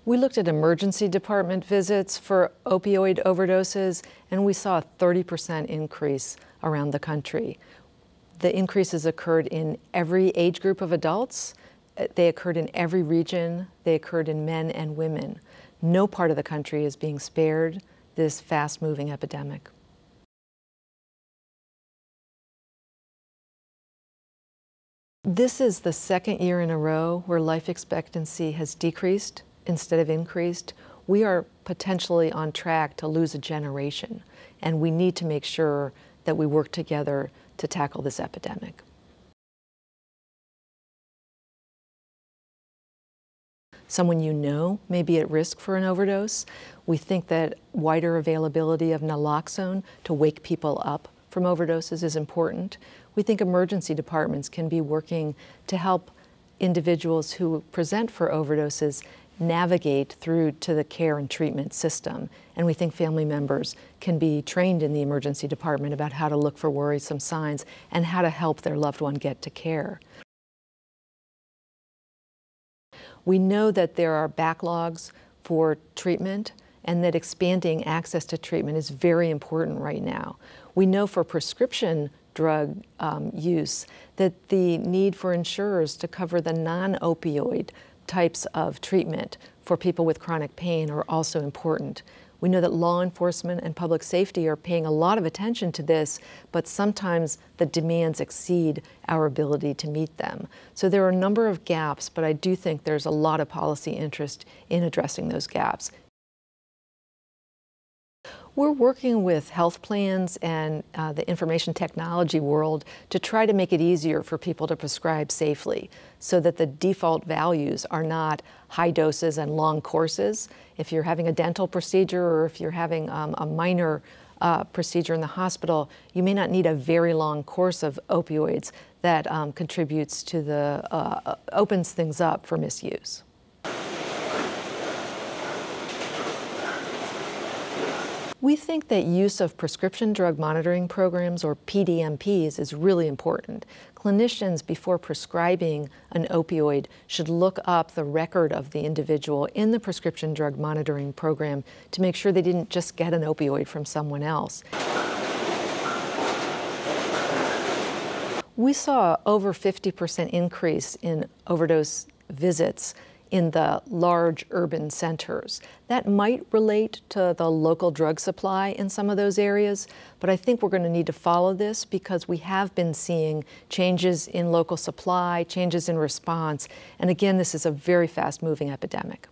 We looked at emergency department visits for opioid overdoses, and we saw a 30% increase around the country. The increases occurred in every age group of adults. They occurred in every region. They occurred in men and women. No part of the country is being spared this fast-moving epidemic. This is the second year in a row where life expectancy has decreased instead of increased. We are potentially on track to lose a generation, and we need to make sure that we work together to tackle this epidemic. Someone you know may be at risk for an overdose. We think that wider availability of naloxone to wake people up from overdoses is important. We think emergency departments can be working to help individuals who present for overdoses navigate through to the care and treatment system. And we think family members can be trained in the emergency department about how to look for worrisome signs and how to help their loved one get to care. We know that there are backlogs for treatment and that expanding access to treatment is very important right now. We know for prescription drug use that the need for insurers to cover the non-opioid types of treatment for people with chronic pain are also important. We know that law enforcement and public safety are paying a lot of attention to this, but sometimes the demands exceed our ability to meet them. So there are a number of gaps, but I do think there's a lot of policy interest in addressing those gaps. We're working with health plans and the information technology world to try to make it easier for people to prescribe safely so that the default values are not high doses and long courses. If you're having a dental procedure or if you're having a minor procedure in the hospital, you may not need a very long course of opioids that contributes to the, opens things up for misuse. We think that use of prescription drug monitoring programs, or PDMPs, is really important. Clinicians, before prescribing an opioid, should look up the record of the individual in the prescription drug monitoring program to make sure they didn't just get an opioid from someone else. We saw over 50% increase in overdose visits in the large urban centers. That might relate to the local drug supply in some of those areas, but I think we're going to need to follow this because we have been seeing changes in local supply, changes in response, and again, this is a very fast-moving epidemic.